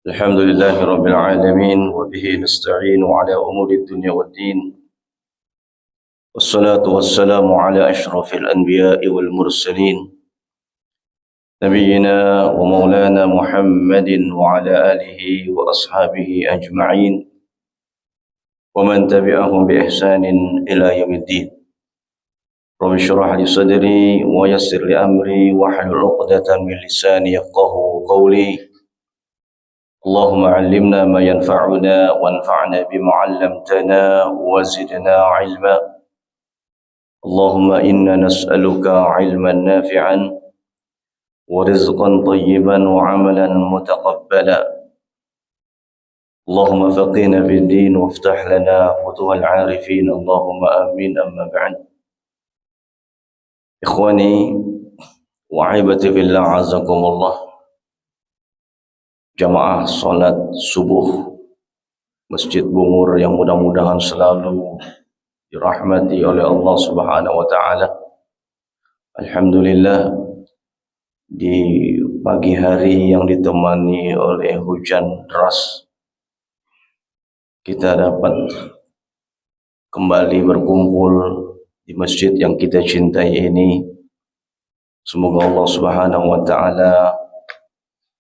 الحمد لله رب العالمين وبه نستعين على أمور الدنيا والدين والصلاة والسلام على أشرف الأنبياء والمرسلين نبينا ومولانا محمد وعلى آله وأصحابه أجمعين ومن تبعهم بإحسان إلى يوم الدين رب اشرح لي صدري ويسر لي أمري واحلل عقدة من لساني يفقهوا قولي اللهم علمنا ما ينفعنا وانفعنا بما علمتنا وزدنا علما اللهم إنا نسألك علما نافعا ورزقا طيبا وعملا متقبلا اللهم فقهنا في الدين وافتح لنا فتوح العارفين اللهم آمين. أما بعد إخواني وعيبتي في الله عزكم الله jamaah salat subuh Masjid Bungur yang mudah-mudahan selalu dirahmati oleh Allah Subhanahu wa taala. Alhamdulillah di pagi hari yang ditemani oleh hujan deras kita dapat kembali berkumpul di masjid yang kita cintai ini. Semoga Allah Subhanahu wa taala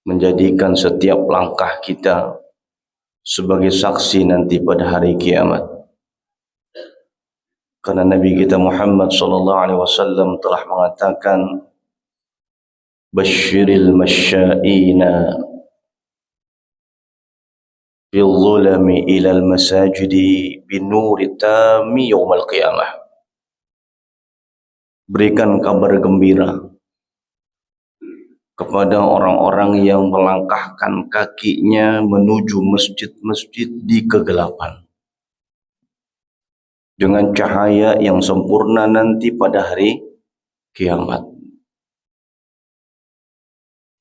menjadikan setiap langkah kita sebagai saksi nanti pada hari kiamat. Karena Nabi kita Muhammad sallallahu alaihi wasallam telah mengatakan, "Basyiril masya'ina fil zulami ilal masajidi binuri tami yaumal qiyamah." Berikan kabar gembira kepada orang-orang yang melangkahkan kakinya menuju masjid-masjid di kegelapan dengan cahaya yang sempurna nanti pada hari kiamat.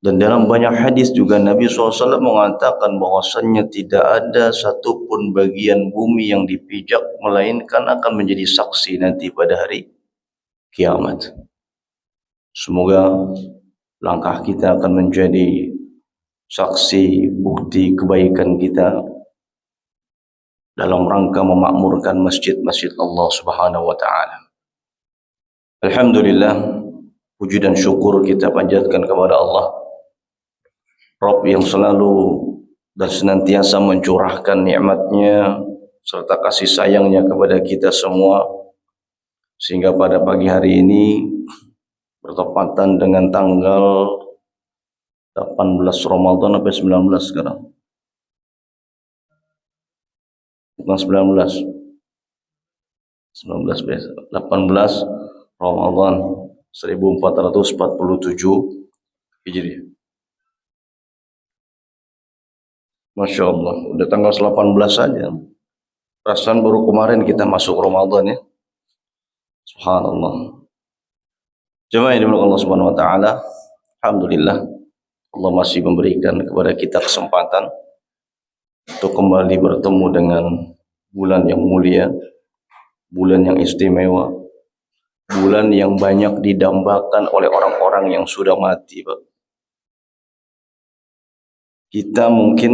Dan dalam banyak hadis juga Nabi SAW mengatakan bahwasannya tidak ada satupun bagian bumi yang dipijak melainkan akan menjadi saksi nanti pada hari kiamat. Semoga langkah kita akan menjadi saksi bukti kebaikan kita dalam rangka memakmurkan masjid-masjid Allah Subhanahu wa taala. Alhamdulillah, puji dan syukur kita panjatkan kepada Allah, Rabb yang selalu dan senantiasa mencurahkan nikmat-Nya serta kasih sayangnya kepada kita semua, sehingga pada pagi hari ini bertepatan dengan tanggal 18 Ramadan sampai 19 sekarang. Bukan 19 biasa. 18 Ramadan 1447 Hijriah. Masya Allah, udah tanggal 18 saja. Perasaan baru kemarin kita masuk Ramadan ya. Subhanallah. Jemaah yang dimulakan Allah Subhanahu wa taala, alhamdulillah Allah masih memberikan kepada kita kesempatan untuk kembali bertemu dengan bulan yang mulia, bulan yang istimewa, bulan yang banyak didambakan oleh orang-orang yang sudah mati, Pak. Kita mungkin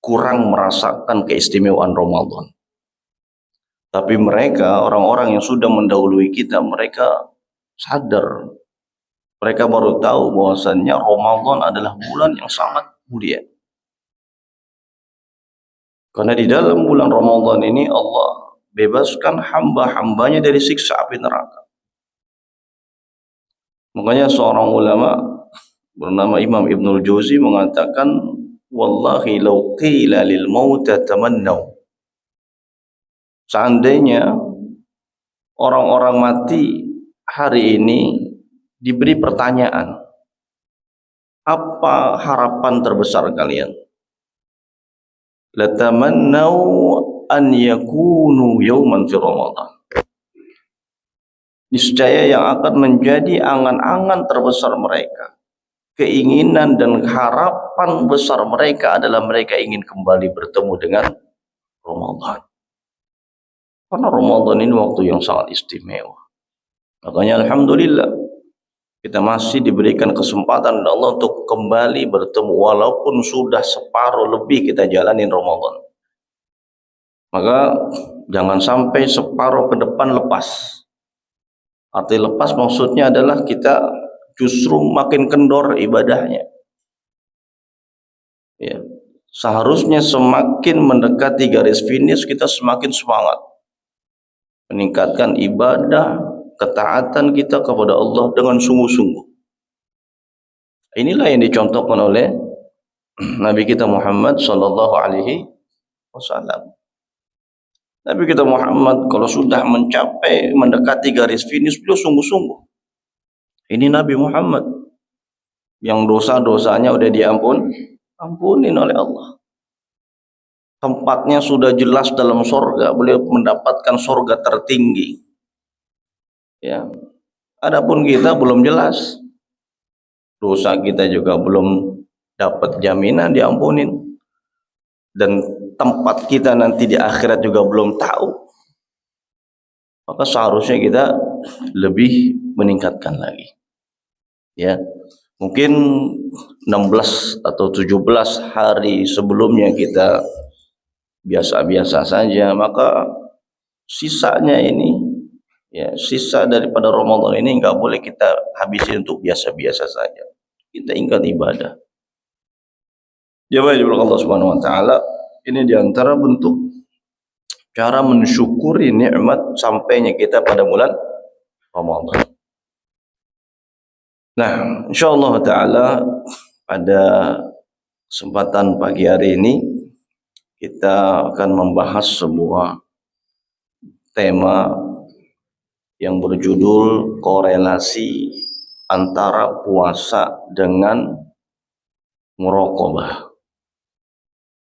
kurang merasakan keistimewaan Ramadan. Tapi mereka, orang-orang yang sudah mendahului kita, mereka sadar. Mereka baru tahu bahwasannya Ramadan adalah bulan yang sangat mulia. Karena di dalam bulan Ramadan ini Allah bebaskan hamba-hambanya dari siksa api neraka. Makanya seorang ulama bernama Imam Ibnul Jauzi mengatakan, "Wallahi law qila lil mauta tamannaw." Seandainya orang-orang mati hari ini diberi pertanyaan, apa harapan terbesar kalian? Latamannau an yakunu yawman fi Ramadan. Niscaya yang akan menjadi angan-angan terbesar mereka, keinginan dan harapan besar mereka adalah mereka ingin kembali bertemu dengan Ramadan. Karena Ramadan ini waktu yang sangat istimewa. Makanya alhamdulillah kita masih diberikan kesempatan oleh Allah untuk kembali bertemu walaupun sudah separuh lebih kita jalanin Ramadan. Maka jangan sampai separuh ke depan lepas. Arti lepas maksudnya adalah kita justru makin kendor ibadahnya. Ya. Seharusnya semakin mendekati garis finish kita semakin semangat meningkatkan ibadah, ketaatan kita kepada Allah dengan sungguh-sungguh. Inilah yang dicontohkan oleh Nabi kita Muhammad sallallahu alaihi wasallam. Nabi kita Muhammad kalau sudah mencapai mendekati garis finish beliau sungguh-sungguh. Ini Nabi Muhammad yang dosa-dosanya udah ampunin oleh Allah. Tempatnya sudah jelas dalam sorga, beliau mendapatkan sorga tertinggi. Ya, adapun kita belum jelas, dosa kita juga belum dapat jaminan diampunin, dan tempat kita nanti di akhirat juga belum tahu. Maka seharusnya kita lebih meningkatkan lagi. Ya, mungkin 16 atau 17 hari sebelumnya kita biasa-biasa saja, maka sisanya ini, ya, sisa daripada Ramadan ini nggak boleh kita habisin untuk biasa-biasa saja. Kita ingat ibadah. Jawab Allah Subhanahu Wa Taala. Ini diantara bentuk cara mensyukuri nikmat sampainya kita pada bulan Ramadan. Nah, insyaallah Taala pada kesempatan pagi hari ini kita akan membahas sebuah tema yang berjudul korelasi antara puasa dengan muraqabah.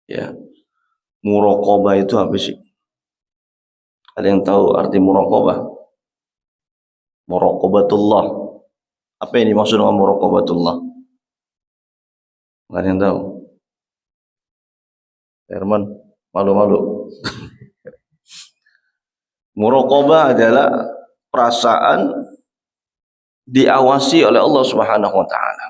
Ya, muraqabah itu apa sih? Ada yang tahu arti muraqabah? Muraqabatullah. Apa yang dimaksud dengan muraqabatullah? Nggak ada yang tahu? Herman, malu-malu. Muraqabah adalah perasaan diawasi oleh Allah Subhanahu wa taala.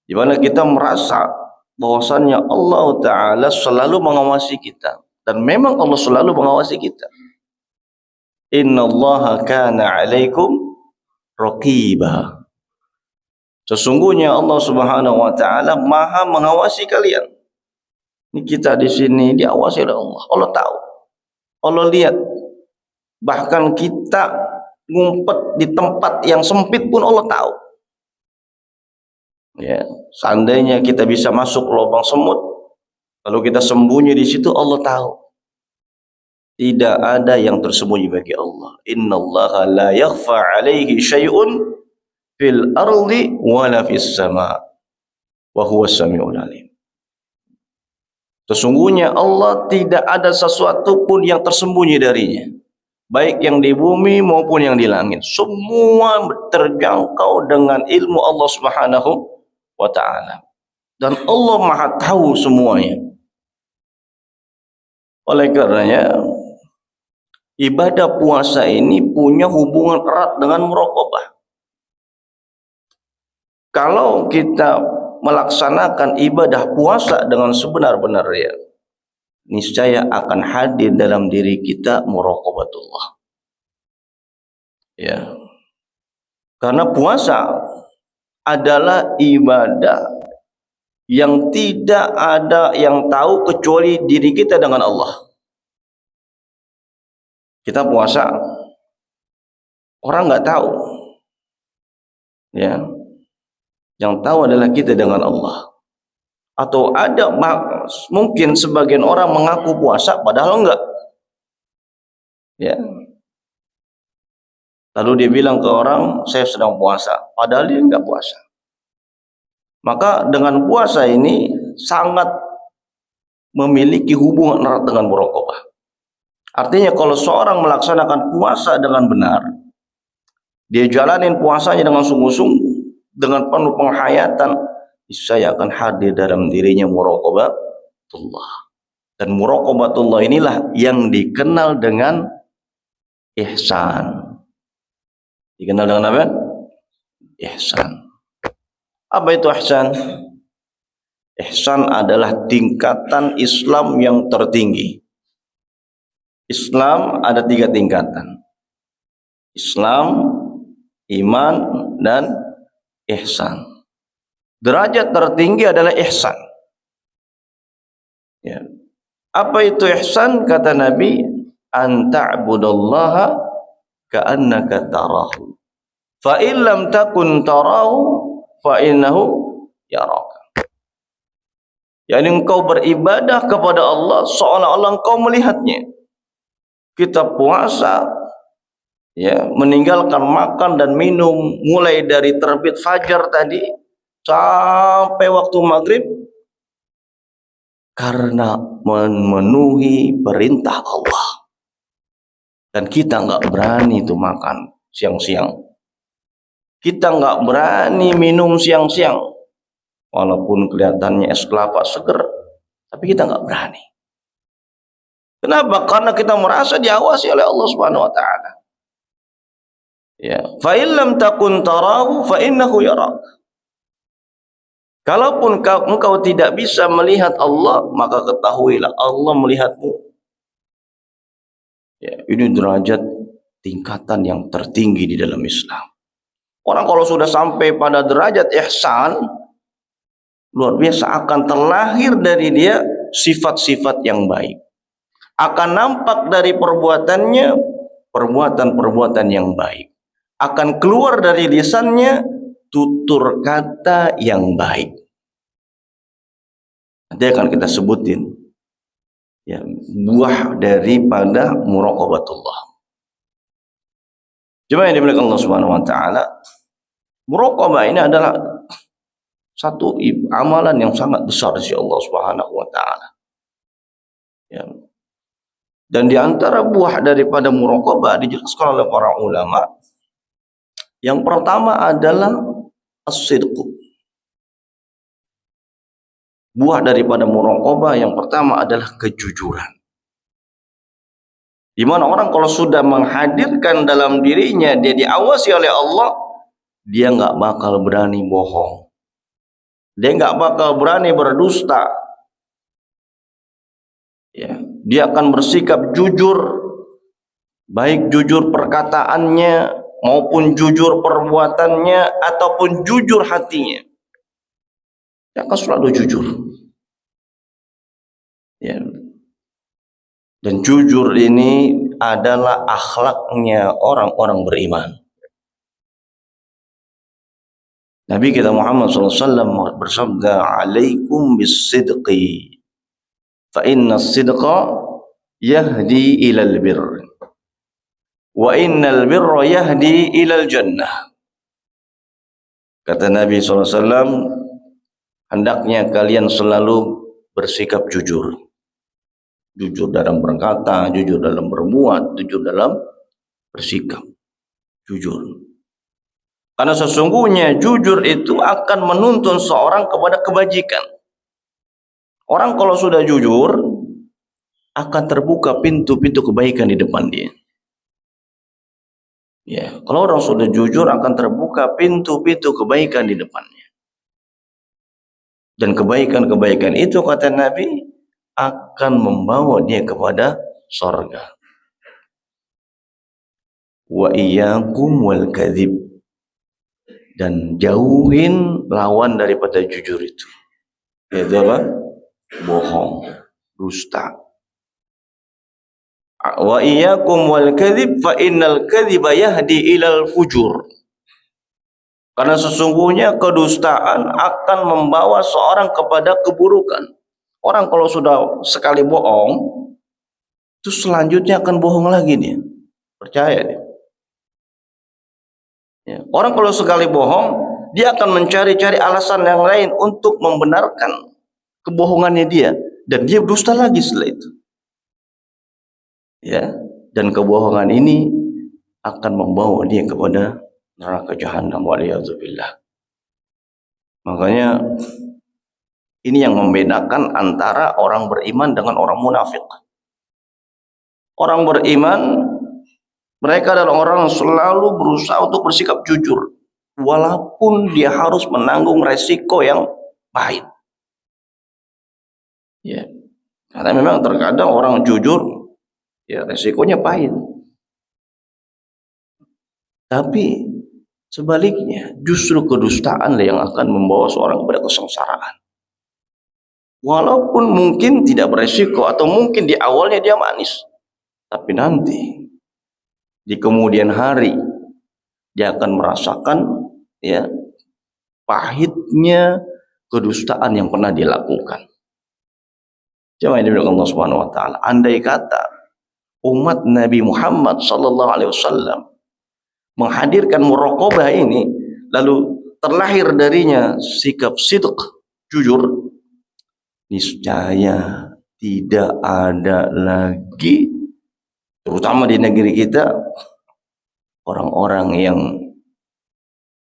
Di mana kita merasa bahwasannya Allah taala selalu mengawasi kita, dan memang Allah selalu mengawasi kita. Innallaha kana 'alaikum raqiba. Sesungguhnya Allah Subhanahu wa taala Maha mengawasi kalian. Ini kita di sini diawasi oleh Allah. Allah tahu. Allah lihat. Bahkan kita ngumpet di tempat yang sempit pun Allah tahu. Ya, seandainya kita bisa masuk lubang semut, lalu kita sembunyi di situ, Allah tahu. Tidak ada yang tersembunyi bagi Allah. Innallaha la yakhfa 'alaihi syai'un fil ardi wala fis sama' wa huwas samiul alim. Sesungguhnya Allah tidak ada sesuatu pun yang tersembunyi darinya, baik yang di bumi maupun yang di langit. Semua terjangkau dengan ilmu Allah Subhanahu wa ta'ala, dan Allah Maha tahu semuanya. Oleh karenanya ibadah puasa ini punya hubungan erat dengan muraqabah. Kalau kita melaksanakan ibadah puasa dengan sebenar-benarnya, niscaya akan hadir dalam diri kita muraqabatullah. Ya. Karena puasa adalah ibadah yang tidak ada yang tahu kecuali diri kita dengan Allah. Kita puasa, orang nggak tahu. Ya. Yang tahu adalah kita dengan Allah. Atau ada mungkin sebagian orang mengaku puasa padahal enggak. Ya. Lalu dia bilang ke orang, saya sedang puasa, padahal dia enggak puasa. Maka dengan puasa ini sangat memiliki hubungan erat dengan muraqabah. Artinya kalau seorang melaksanakan puasa dengan benar, dia jalanin puasanya dengan sungguh-sungguh, dengan penuh penghayatan, niscaya akan hadir dalam dirinya muraqabatullah. Dan muraqabatullah inilah yang dikenal dengan ihsan. Dikenal dengan apa? ihsan. Apa itu ihsan? Ihsan adalah tingkatan Islam yang tertinggi. Islam ada 3 tingkatan. Islam, iman, dan ihsan. Derajat tertinggi adalah ihsan. Ya. Apa itu ihsan? Kata Nabi, an ta'budallaha ka'annaka tarahu. Fa in lam takun tarahu fa innahu yaraka. Yani engkau beribadah kepada Allah seolah-olah engkau melihatnya. Kita puasa, ya, meninggalkan makan dan minum mulai dari terbit fajar tadi sampai waktu maghrib karena memenuhi perintah Allah. Dan kita nggak berani itu makan siang-siang. Kita nggak berani minum siang-siang. Walaupun kelihatannya es kelapa seger, tapi kita nggak berani. Kenapa? Karena kita merasa diawasi oleh Allah Subhanahu wa taala. Ya, fa in lam takun tarahu fa innahu yarak. Kalaupun engkau tidak bisa melihat Allah, maka ketahuilah Allah melihatmu. Ya, ini derajat tingkatan yang tertinggi di dalam Islam. Orang kalau sudah sampai pada derajat ihsan, luar biasa, akan terlahir dari dia sifat-sifat yang baik. Akan nampak dari perbuatannya perbuatan-perbuatan yang baik. Akan keluar dari lisannya tutur kata yang baik. Nanti akan kita sebutin, ya, buah daripada muraqabatullah. Jemaah yang dimuliakan Allah Subhanahu wa taala, muraqabah ini adalah satu amalan yang sangat besar di sisi Allah Subhanahu wa taala. Ya. Dan di antara buah daripada muraqabah dijelaskan oleh para ulama, yang pertama adalah as-sidq. Buah daripada muraqabah yang pertama adalah kejujuran. Di mana orang kalau sudah menghadirkan dalam dirinya dia diawasi oleh Allah, dia nggak bakal berani bohong. Dia nggak bakal berani berdusta. Ya, dia akan bersikap jujur, baik jujur perkataannya maupun jujur perbuatannya ataupun jujur hatinya. Dia akan selalu jujur. Ya. Dan jujur ini adalah akhlaknya orang-orang beriman. Nabi kita Muhammad SAW bersabda, "Alaikum bis-sidqi, fa inna as-sidqa yahdi ilal birr, wa innal birra yahdi ilal jannah." Kata Nabi SAW, hendaknya kalian selalu bersikap jujur. Jujur dalam berkata, jujur dalam berbuat, jujur dalam bersikap. Jujur. Karena sesungguhnya jujur itu akan menuntun seorang kepada kebajikan. Orang kalau sudah jujur, akan terbuka pintu-pintu kebaikan di depan dia. Ya, kalau orang sudah jujur akan terbuka pintu-pintu kebaikan di depannya. Dan kebaikan-kebaikan itu kata Nabi akan membawa dia kepada surga. Wa iyyakum wal kadzib, dan jauhin lawan daripada jujur itu. Yaitu apa? Bohong, dusta. Wa iyyakum wal kadzib fa innal kadziba yahdi ilal fujur. Karena sesungguhnya kedustaan akan membawa seorang kepada keburukan. Orang kalau sudah sekali bohong, itu selanjutnya akan bohong lagi nih. Percaya dia. Ya. Orang kalau sekali bohong, dia akan mencari-cari alasan yang lain untuk membenarkan kebohongannya dia. Dan dia dusta lagi setelah itu. Ya. Dan kebohongan ini akan membawa dia kepada neraka jahanam, waliyadzubillah. Makanya ini yang membedakan antara orang beriman dengan orang munafik. Orang beriman, mereka adalah orang yang selalu berusaha untuk bersikap jujur. walaupun dia harus menanggung resiko yang pahit. Ya, karena memang terkadang orang jujur, ya resikonya pahit. Tapi sebaliknya, justru kedustaan yang akan membawa seorang kepada kesengsaraan. Walaupun mungkin tidak beresiko atau mungkin di awalnya dia manis, tapi nanti di kemudian hari dia akan merasakan ya pahitnya kedustaan yang pernah dia lakukan. Jemaah yang dimuliakan Allah Subhanahu wa taala, andai kata umat Nabi Muhammad sallallahu alaihi wasallam menghadirkan muraqabah ini, lalu terlahir darinya sikap sidq, jujur, niscaya tidak ada lagi, terutama di negeri kita, orang-orang yang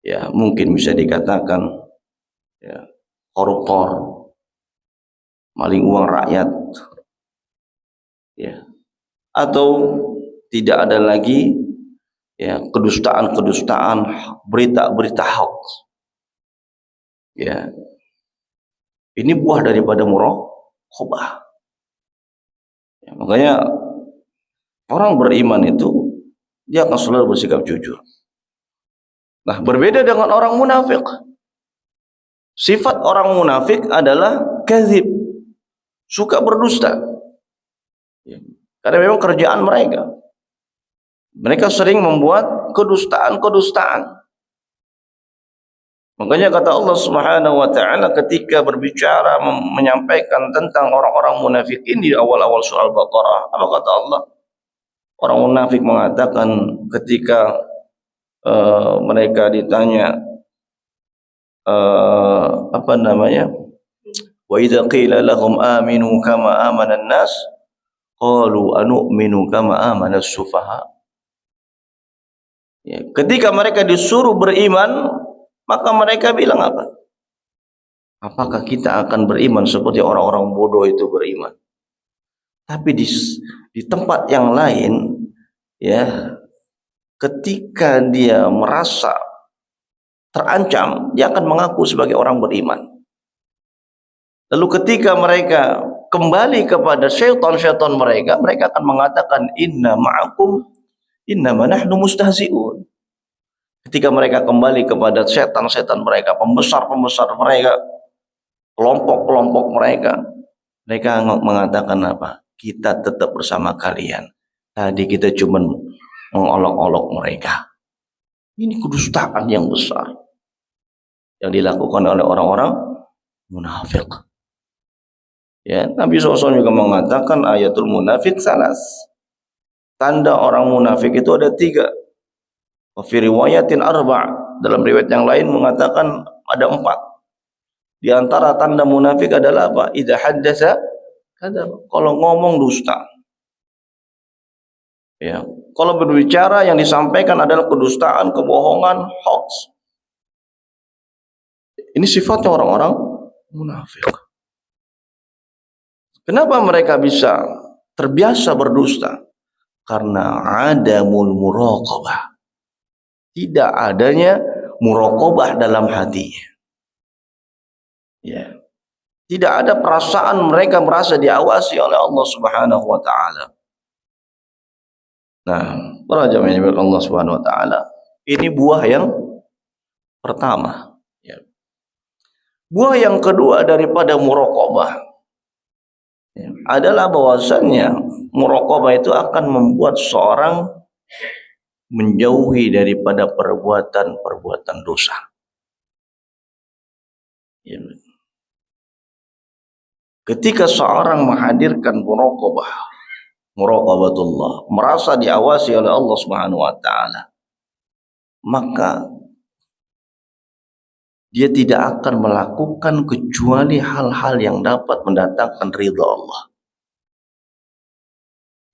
ya mungkin bisa dikatakan ya, koruptor, maling uang rakyat, ya, atau tidak ada lagi ya kedustaan-kedustaan, berita-berita hoax. Ya, ini buah daripada muraqabah. Ya, makanya orang beriman itu dia akan selalu bersikap jujur. Nah, berbeda dengan orang munafik. Sifat orang munafik adalah kadzib, suka berdusta. Ya, karena memang kerjaan mereka. Mereka sering membuat kedustaan-kedustaan. Makanya kata Allah Subhanahu wa taala ketika berbicara menyampaikan tentang orang-orang munafikin di awal-awal surah Al-Baqarah, apa kata Allah? Orang munafik mengatakan ketika mereka ditanya apa namanya? Wa idza qila lahum aminu kama amana an-nas qalu anu'minu kama amana as-sufaha. Ya, ketika mereka disuruh beriman, maka mereka bilang apa? Apakah kita akan beriman seperti orang-orang bodoh itu beriman? Tapi di tempat yang lain, ya, ketika dia merasa terancam, dia akan mengaku sebagai orang beriman. Lalu ketika mereka kembali kepada syaitan-syaitan mereka, mereka akan mengatakan inna ma'akum innama nahnu mustahzi'un. Ketika mereka kembali kepada setan-setan mereka, pembesar-pembesar mereka, kelompok-kelompok mereka, mereka mengatakan apa? Kita tetap bersama kalian. Tadi kita cuma mengolok-olok mereka. Ini kedustaan yang besar yang dilakukan oleh orang-orang munafik. Ya, Nabi SAW juga mengatakan ayatul munafik salas. Tanda orang munafik itu ada 3. Fi riwayatin arba', dalam riwayat yang lain mengatakan ada 4. Di antara tanda munafik adalah apa? Idza haddatsa kadzab, kalau ngomong dusta. Ya, kalau berbicara yang disampaikan adalah kedustaan, kebohongan, hoax. Ini sifatnya orang-orang munafik. Kenapa mereka bisa terbiasa berdusta? Karena adamul muraqabah. Tidak adanya muraqabah dalam hatinya. Ya. Tidak ada perasaan mereka merasa diawasi oleh Allah Subhanahu wa taala. Nah, para jamaah yang Allah Subhanahu wa taala, ini buah yang pertama, ya. Buah yang kedua daripada muraqabah, ya, adalah bahwasannya muraqabah itu akan membuat seorang menjauhi daripada perbuatan-perbuatan dosa. Ya. Ketika seorang menghadirkan muraqabatullah, merasa diawasi oleh Allah Subhanahu wa taala, maka dia tidak akan melakukan kecuali hal-hal yang dapat mendatangkan ridha Allah.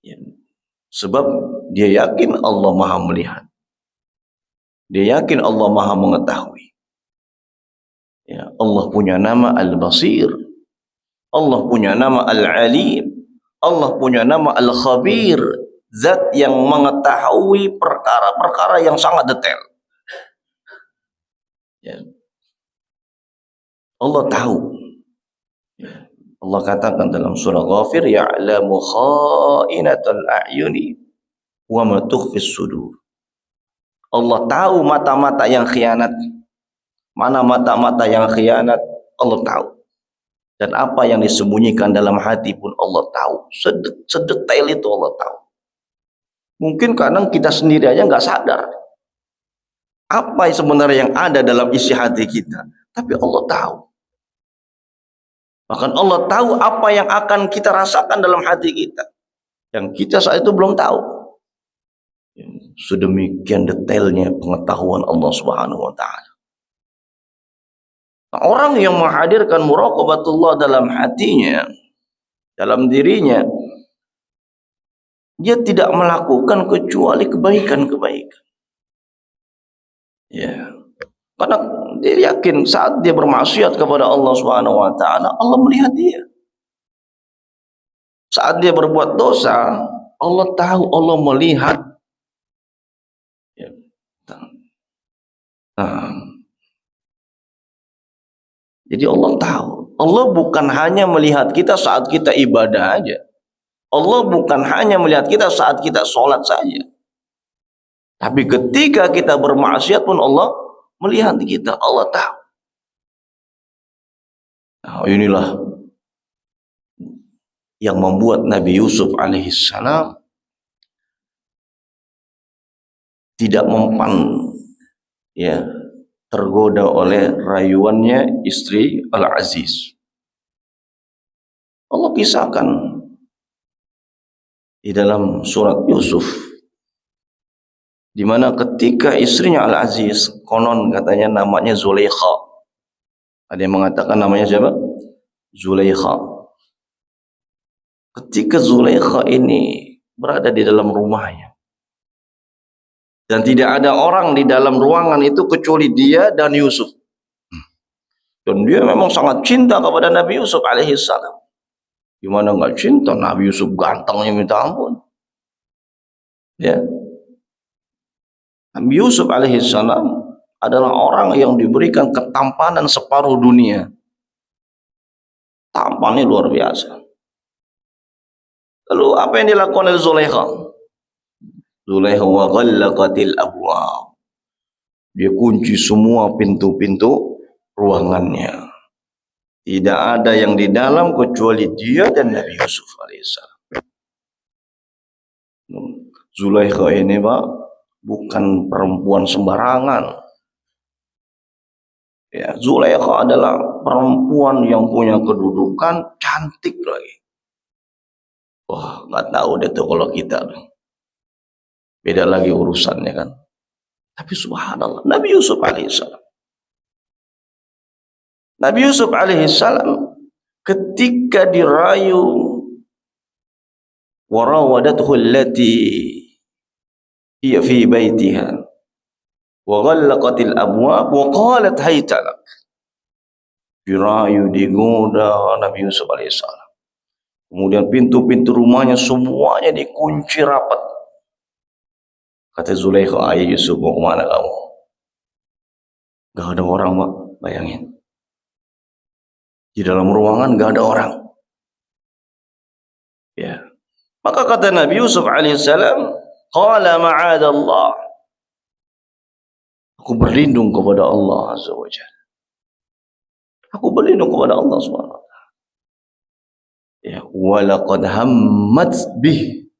Ya. Sebab dia yakin Allah Maha melihat. Dia yakin Allah Maha mengetahui. Ya, Allah punya nama Al-Basir. Allah punya nama Al-Alim. Allah punya nama Al-Khabir. Zat yang mengetahui perkara-perkara yang sangat detail. Ya. Allah tahu. Ya. Allah katakan dalam surah Ghafir, ya'lamu kha'inatal a'yuni wa ma tukhfis sudur. Allah tahu mata-mata yang khianat. Mana mata-mata yang khianat, Allah tahu. Dan apa yang disembunyikan dalam hati pun Allah tahu. Sedetail itu Allah tahu. Mungkin kadang kita sendiri aja nggak sadar apa yang sebenarnya yang ada dalam isi hati kita. Tapi Allah tahu. Bahkan Allah tahu apa yang akan kita rasakan dalam hati kita. Yang kita saat itu belum tahu. Sedemikian detailnya pengetahuan Allah Subhanahu wa taala. Nah, orang yang menghadirkan muraqabatullah dalam hatinya, dalam dirinya, dia tidak melakukan kecuali kebaikan-kebaikan. Ya. Karena dia yakin saat dia bermaksiat kepada Allah Subhanahu wa taala, Allah melihat dia. Saat dia berbuat dosa, Allah tahu, Allah melihat. Ya. Nah, jadi Allah tahu. Allah bukan hanya melihat kita saat kita ibadah aja. Allah bukan hanya melihat kita saat kita sholat saja. Tapi ketika kita bermaksiat pun Allah melihat kita. Allah tahu. Nah, inilah yang membuat Nabi Yusuf alaihissalam tidak mempan, ya, tergoda oleh rayuannya istri Al-Aziz. Allah kisahkan di dalam surat Yusuf, di mana ketika istrinya Al-Aziz, konon katanya namanya Zulaikha. Ada yang mengatakan namanya siapa? Zulaikha. Ketika Zulaikha ini berada di dalam rumahnya, dan tidak ada orang di dalam ruangan itu kecuali dia dan Yusuf. Dan dia memang sangat cinta kepada Nabi Yusuf alaihissalam. Gimana nggak cinta? Nabi Yusuf gantengnya minta ampun. Ya. Nabi Yusuf alaihissalam adalah orang yang diberikan ketampanan separuh dunia. Tampannya luar biasa. Lalu apa yang dilakukan oleh Zulaikha? Zulaikha wa ghallaqatil abwab. Dia kunci semua pintu-pintu ruangannya. Tidak ada yang di dalam kecuali dia dan Nabi Yusuf alaihissalam. Zulaikha ini, Pak, bukan perempuan sembarangan. Ya, Zulaikha adalah perempuan yang punya kedudukan, cantik lagi. Wah, nggak tahu deh tuh kalau kita. Beda lagi urusannya kan. Tapi subhanallah, Nabi Yusuf alaihissalam. Nabi Yusuf alaihissalam ketika dirayu, warawadathu allati hiya fi baitiha wa ghallaqatil abwab wa qalat hayta lak. Dirayu, digoda Nabi Yusuf alaihissalam. Kemudian pintu-pintu rumahnya semuanya dikunci rapat. Kata Zulaikha, "Ayah Yusuf, mau kemana kamu?" Gak ada orang, Pak. Bayangin. Di dalam ruangan gak ada orang. Ya. Maka kata Nabi Yusuf alaihissalam, "Qala ma'adallah." Aku berlindung kepada Allah Azza wa Jalla. Aku berlindung kepada Allah SWT. Ya, walaqad hammat bih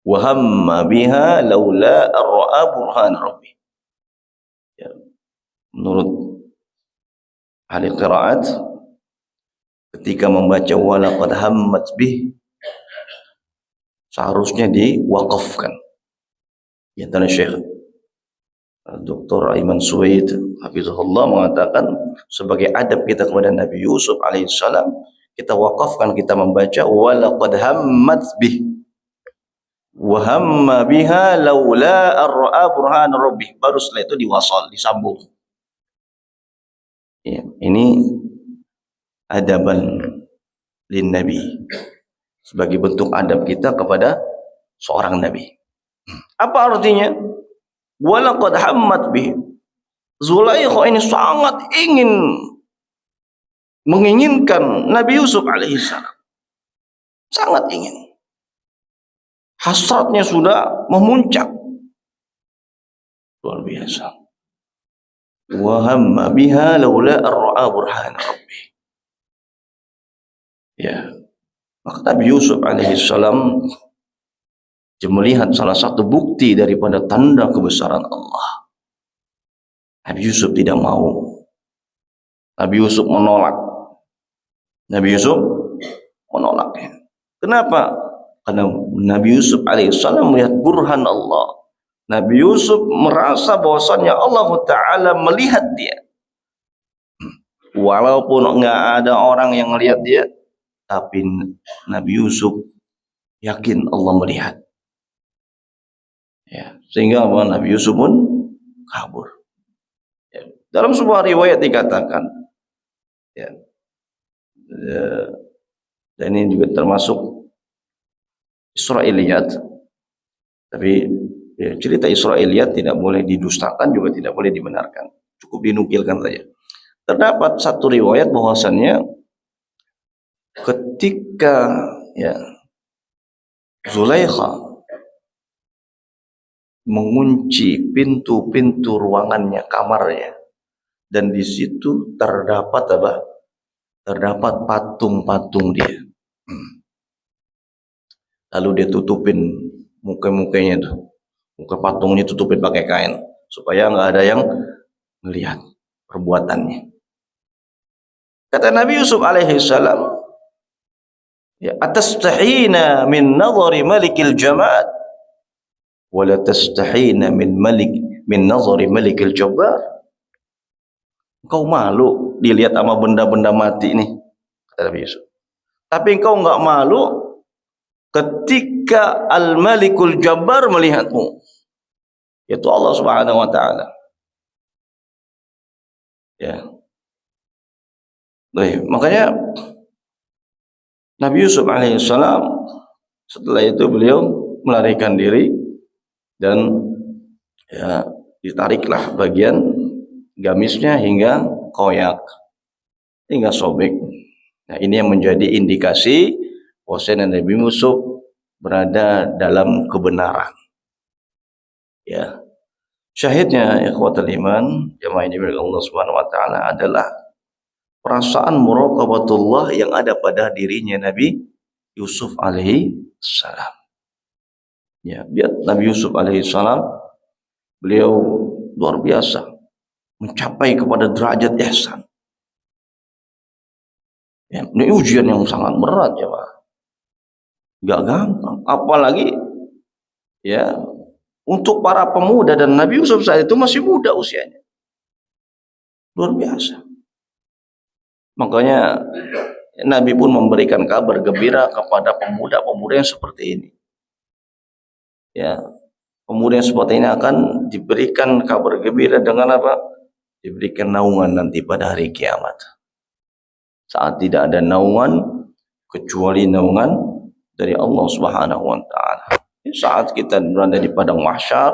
wa hamma biha laula ar-ra'a burhan rabbi. Ya, menurut ahli qiraat, ketika membaca walaqad hammat bih seharusnya diwaqafkan. Ya, tanah Syekh Dr. Aiman Suwaid hafizahullah mengatakan sebagai adab kita kepada Nabi Yusuf alaihissalam, kita wakafkan, kita membaca walaqad hammat bih wa hamma biha laula ar-ra'a burhan rabbih. Baru setelah itu diwasal, disambung. Ya, ini adaban lin nabi, sebagai bentuk adab kita kepada seorang nabi. Apa artinya? Walaqad hammat bih. Zulaikha ini sangat menginginkan Nabi Yusuf alaihissalam. Sangat ingin. Hasratnya sudah memuncak. Luar biasa. Wa hamma biha laula ar-ra'a burhan rabbih. Ya. Maka Nabi Yusuf alaihissalam melihat salah satu bukti daripada tanda kebesaran Allah. Nabi Yusuf tidak mau. Nabi Yusuf menolak. Nabi Yusuf menolaknya. Kenapa? Karena Nabi Yusuf alaihissalam melihat burhan Allah. Nabi Yusuf merasa bahwasannya Allah Ta'ala melihat dia. Walaupun nggak ada orang yang melihat dia, tapi Nabi Yusuf yakin Allah melihat. Ya, sehingga Nabi Yusuf pun kabur. Ya, dalam sebuah riwayat dikatakan, ya, dan ini juga termasuk Israiliyat, tapi ya, cerita Israiliyat tidak boleh didustakan juga tidak boleh dibenarkan, cukup dinukilkan saja. Terdapat satu riwayat bahwasannya ketika ya Zulaikha mengunci pintu-pintu ruangannya, kamarnya, dan di situ terdapat apa? Terdapat patung-patung dia. Lalu dia tutupin muka-mukanya tuh, muka patungnya tutupin pakai kain supaya nggak ada yang melihat perbuatannya. Kata Nabi Yusuf alaihissalam, ya, atastahina min nazari malikil jamad wala tastahina min nazari malikil jabbar. Engkau malu dilihat sama benda-benda mati nih, kata Nabi Yusuf. Tapi engkau enggak malu ketika al-malikul jabbar melihatmu, yaitu Allah Subhanahu wa taala. Ya. Baik, makanya Nabi Yusuf alaihissalam setelah itu beliau melarikan diri dan ya ditariklah bagian gamisnya hingga koyak, hingga sobek. Nah, ini yang menjadi indikasi bahwa Nabi Yusuf berada dalam kebenaran. Ya. Syahidnya ikhwatul iman, jemaah yang dimuliakan Allah Subhanahu wa taala adalah perasaan muraqabatullah yang ada pada dirinya Nabi Yusuf alaihi salam. Ya, lihat Nabi Yusuf alaihi salam, beliau luar biasa mencapai kepada derajat ihsan. Ya, ini ujian yang sangat berat ya Pak. Gak gampang, apalagi ya untuk para pemuda, dan Nabi Yusuf saat itu masih muda usianya. Luar biasa. Makanya Nabi pun memberikan kabar gembira kepada pemuda-pemuda yang seperti ini. Ya, pemuda yang seperti ini akan diberikan kabar gembira dengan apa? Diberikan naungan nanti pada hari kiamat. Saat tidak ada naungan kecuali naungan dari Allah Subhanahu wa taala. Saat kita berada di padang mahsyar,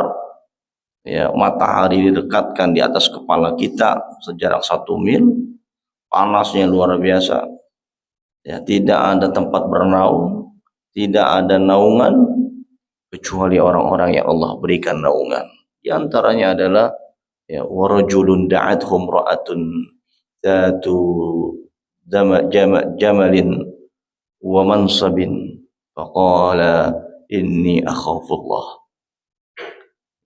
ya, matahari didekatkan di atas kepala kita sejarak 1 mil, panasnya luar biasa. Ya, tidak ada tempat bernaung, tidak ada naungan kecuali orang-orang yang Allah berikan naungan. Di antaranya adalah ya warajulun da'athum ra'atun zatu jamalin wa mansabin faqala inni akhafullah.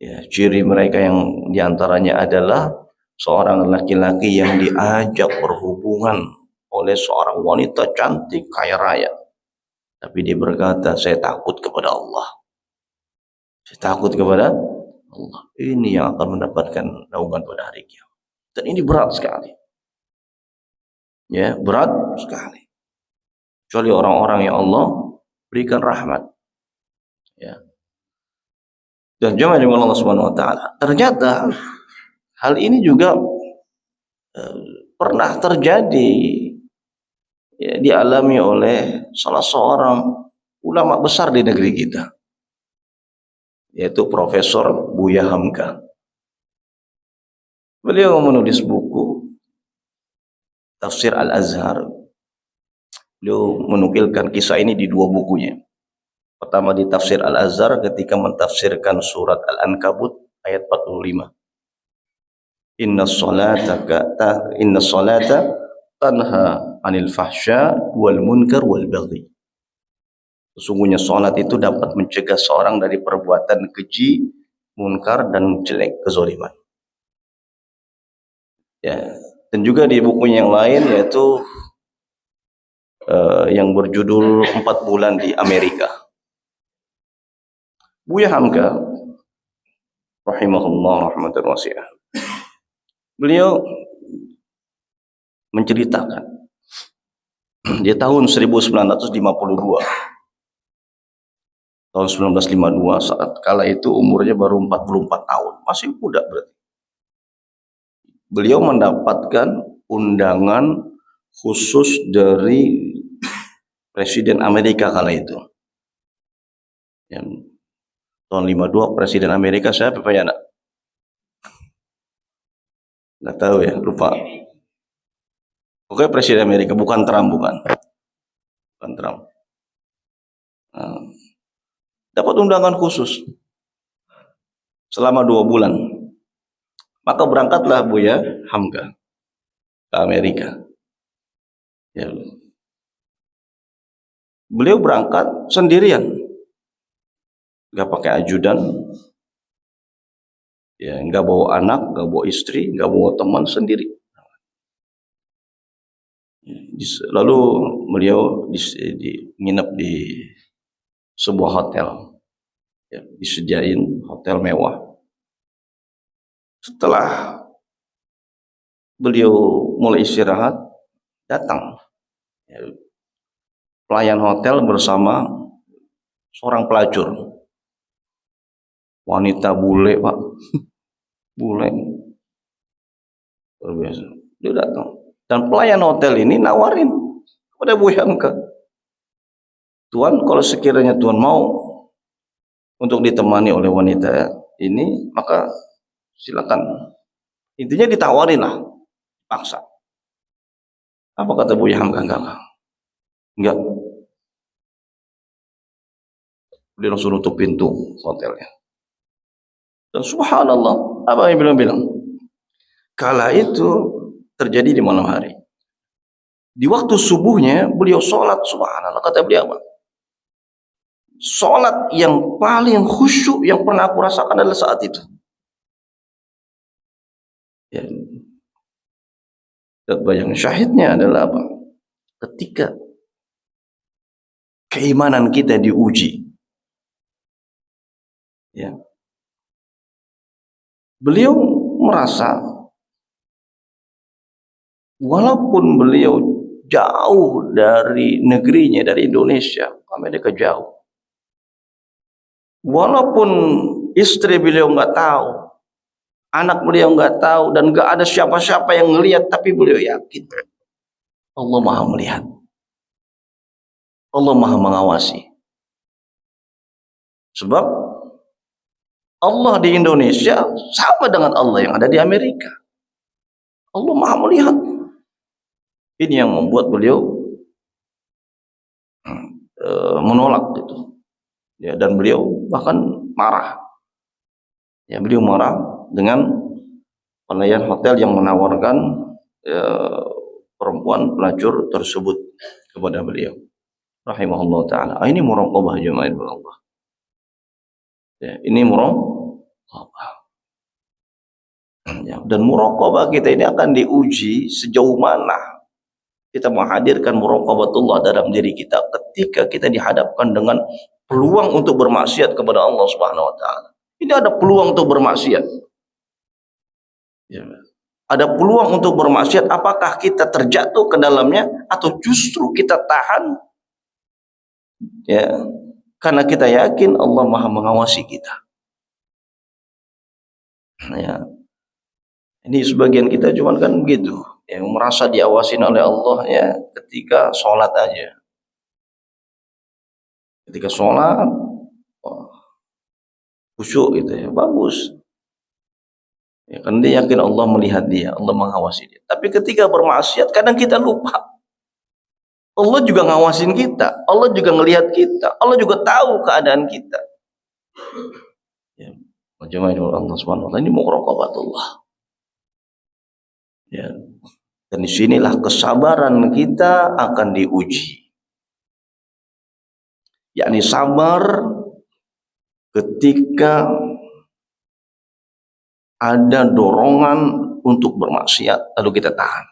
Ya, ciri mereka yang diantaranya adalah seorang laki-laki yang diajak berhubungan oleh seorang wanita cantik kaya raya, tapi dia berkata, saya takut kepada Allah, saya takut kepada Allah. Ini yang akan mendapatkan naungan pada hari kiamat. Dan ini berat sekali, ya, berat sekali, kecuali orang-orang yang Allah berikan rahmat, ya. Dan jemaah dengan Allah Subhanahu wa taala, ternyata hal ini juga pernah terjadi, ya, dialami oleh salah seorang ulama besar di negeri kita, yaitu Profesor Buya Hamka. Beliau menulis buku Tafsir Al-Azhar. Beliau menukilkan kisah ini di dua bukunya. Pertama di Tafsir Al-Azhar ketika mentafsirkan surat Al-Ankabut ayat 45. Inna salata tanha 'anil fahsya wal munkar wal baghi. Sesungguhnya salat itu dapat mencegah seorang dari perbuatan keji, munkar dan jelek, kezaliman. Ya. Dan juga di bukunya yang lain yaitu yang berjudul 4 bulan di Amerika. Buya Hamka rahimahullah rahmatan wasi'ah. Beliau menceritakan di tahun 1952 saat kala itu umurnya baru 44 tahun, masih muda berarti. Beliau mendapatkan undangan khusus dari Presiden Amerika kala itu. Yang tahun 52 Presiden Amerika siapa Pak ya, nak? Nggak tahu ya, lupa. Oke, Presiden Amerika, bukan Trump, bukan Trump. Nah, dapat undangan khusus selama 2 bulan. Maka berangkatlah Buya Hamka ke Amerika. Ya. Beliau berangkat sendirian, nggak pakai ajudan, ya, nggak bawa anak, nggak bawa istri, nggak bawa teman, sendiri. Lalu beliau nginep di sebuah hotel, ya, disediain hotel mewah. Setelah beliau mulai istirahat, datang ya, pelayan hotel bersama seorang pelacur, wanita bule Pak, bule luar biasa. Dia datang dan pelayan hotel ini nawarin kepada Buya Hamka, Tuan, kalau sekiranya Tuan mau untuk ditemani oleh wanita ini, maka silakan. Intinya ditawarin lah, paksa. Apa kata Buya Hamka? Enggak. Dia langsung nutup pintu hotelnya. Dan subhanallah, apa yang bilang? Kala itu terjadi di malam hari. Di waktu subuhnya beliau sholat, subhanallah, kata beliau apa? Sholat yang paling khusyuk yang pernah aku rasakan adalah saat itu. Ya. Dan bayang syahidnya adalah apa? Ketika keimanan kita diuji, ya, beliau merasa walaupun beliau jauh dari negerinya, dari Indonesia, Amerika jauh, walaupun istri beliau nggak tahu, anak beliau nggak tahu, dan nggak ada siapa-siapa yang melihat, tapi beliau yakin Allah Maha melihat, Allah Maha mengawasi. Sebab Allah di Indonesia sama dengan Allah yang ada di Amerika. Allah Maha melihat. Ini yang membuat beliau menolak gitu. Ya, dan beliau bahkan marah. Ya, beliau marah dengan pelayan hotel yang menawarkan perempuan pelacur tersebut kepada beliau. Rahimahullah taala. Ini muraqabah jemaah Allah. Ya, ini muraqabah. Ya, dan muraqabah kita ini akan diuji sejauh mana kita menghadirkan muraqabatullah dalam diri kita ketika kita dihadapkan dengan peluang untuk bermaksiat kepada Allah Subhanahu wa taala. Ini ada peluang untuk bermaksiat. Ya. Ada peluang untuk bermaksiat, apakah kita terjatuh ke dalamnya atau justru kita tahan, ya, karena kita yakin Allah Maha mengawasi kita. Ya. Ini sebagian kita cuman kan begitu, yang merasa diawasin oleh Allah ya ketika sholat aja. Ketika sholat, khusyuk gitu ya, bagus. Ya, kan dia yakin Allah melihat dia, Allah mengawasi dia. Tapi ketika bermaksiat kadang kita lupa. Allah juga ngawasin kita, Allah juga ngelihat kita, Allah juga tahu keadaan kita. Ya, macam Allah Subhanahu wa taala ini muraqabatullah. Ya. Dan disinilah kesabaran kita akan diuji. Yakni sabar ketika ada dorongan untuk bermaksiat lalu kita tahan.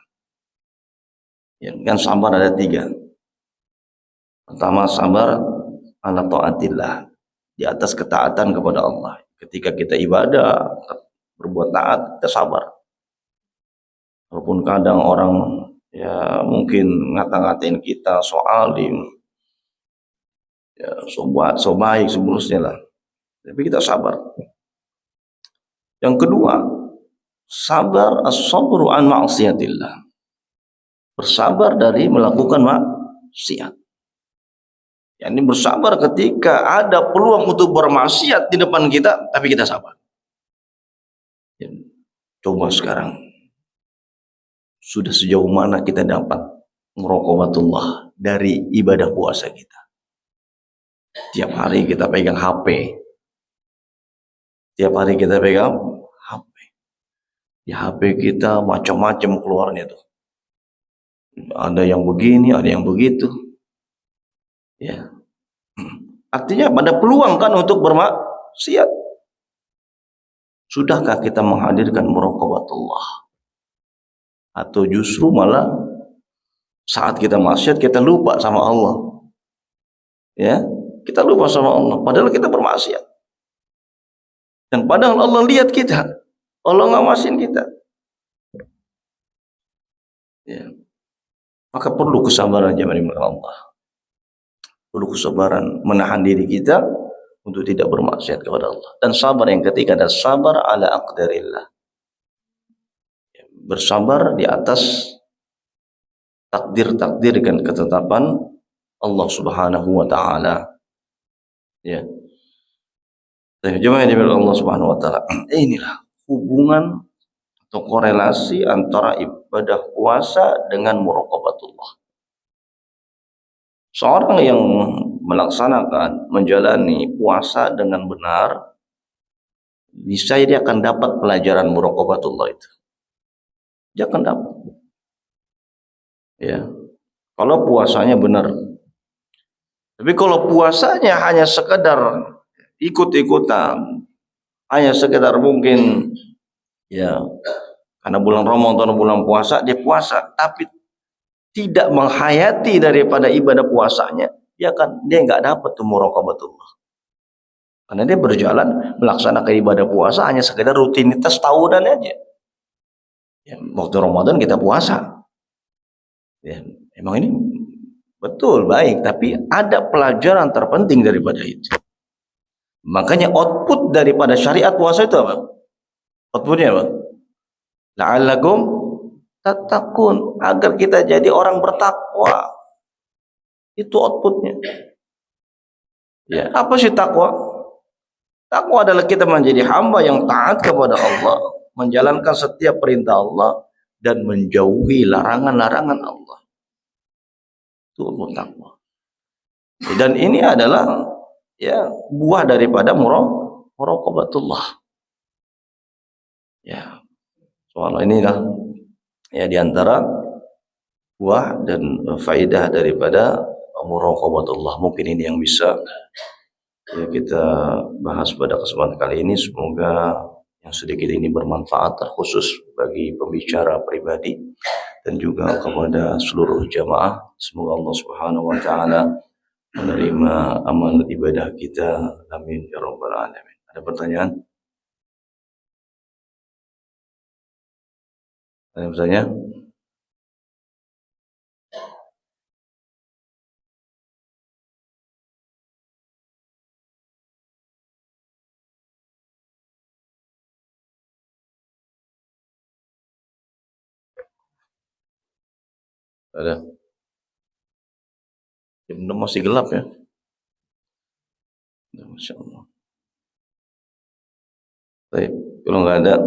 Ya, kan sabar ada 3. Pertama, sabar ala taatillah, di atas ketaatan kepada Allah. Ketika kita ibadah, berbuat taat, kita sabar. Walaupun kadang orang ya mungkin ngata-ngatain kita soal ya so baik seterusnya lah, tapi kita sabar. Yang kedua, sabar as-sabru an ma'siyatillah, bersabar dari melakukan maksiat. Yani bersabar ketika ada peluang untuk bermaksiat di depan kita, tapi kita sabar. Ya, coba sekarang, sudah sejauh mana kita dapat muraqabatullah dari ibadah puasa kita? Tiap hari kita pegang HP. Tiap hari kita pegang HP. Di HP kita macam-macam keluarnya tuh. Ada yang begini, ada yang begitu. Ya. Artinya pada peluang kan untuk bermaksiat. Sudahkah kita menghadirkan muraqabatullah? Atau justru malah saat kita maksiat kita lupa sama Allah. Ya, kita lupa sama Allah padahal kita bermaksiat. Dan padahal Allah lihat kita. Allah ngawasin kita. Ya. Maka perlu kesabaran jemaah Allah. Perlu kesabaran menahan diri kita untuk tidak bermaksiat kepada Allah. Dan sabar yang ketiga adalah sabar ala aqdarillah. Bersabar di atas takdir-takdir dan ketetapan Allah Subhanahu wa taala. Ya. Jemaah yang dimuliakan Allah Subhanahu wa taala. Inilah hubungan atau korelasi antara ibadah puasa dengan muraqabatullah. Seorang yang melaksanakan, menjalani puasa dengan benar, niscaya dia akan dapat pelajaran muraqabatullah itu. Dia akan dapat. Ya. Kalau puasanya benar. Tapi kalau puasanya hanya sekedar ikut-ikutan, hanya sekedar mungkin ya karena bulan Ramadan bulan puasa dia puasa, tapi tidak menghayati daripada ibadah puasanya, dia nggak dapat tuh muraqabatullah. Karena dia berjalan melaksanakan ibadah puasa hanya sekedar rutinitas tahunan aja. Ya, waktu Ramadan kita puasa. Ya, emang ini betul baik, tapi ada pelajaran terpenting daripada itu. Makanya output daripada syariat puasa itu apa? Outputnya apa? La'allakum tattaqun, agar kita jadi orang bertakwa. Itu outputnya. Ya, apa sih takwa? Takwa adalah kita menjadi hamba yang taat kepada Allah, menjalankan setiap perintah Allah dan menjauhi larangan-larangan Allah. Itu takwa. Dan ini adalah ya buah daripada muraqabatullah. Ya, soal inilah ya diantara buah dan faedah daripada muraqabatullah. Mungkin ini yang bisa ya kita bahas pada kesempatan kali ini. Semoga yang sedikit ini bermanfaat, terkhusus bagi pembicara pribadi dan juga kepada seluruh jamaah. Semoga Allah Subhanahu wa taala menerima amal ibadah kita. Amin ya rabbal alamin. Ada pertanyaan? Ada pertanyaan? Ada. Jam 6 masih gelap ya. Masya Allah. Baik, kalau nggak ada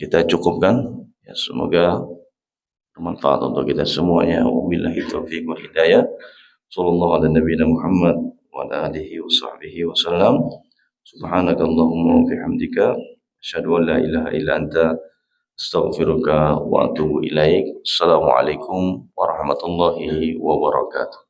kita cukupkan. Ya, semoga bermanfaat untuk kita semuanya. Wabillahi taufiq wal hidayah. Sallallahu ala nabiyina Muhammad wa ala alihi wa sahbihi wa sallam. Subhanakallahumma wa bihamdika asyhadu an la ilaha illa anta astaghfiruka wa atubu ilaik. Assalamualaikum warahmatullahi wabarakatuh.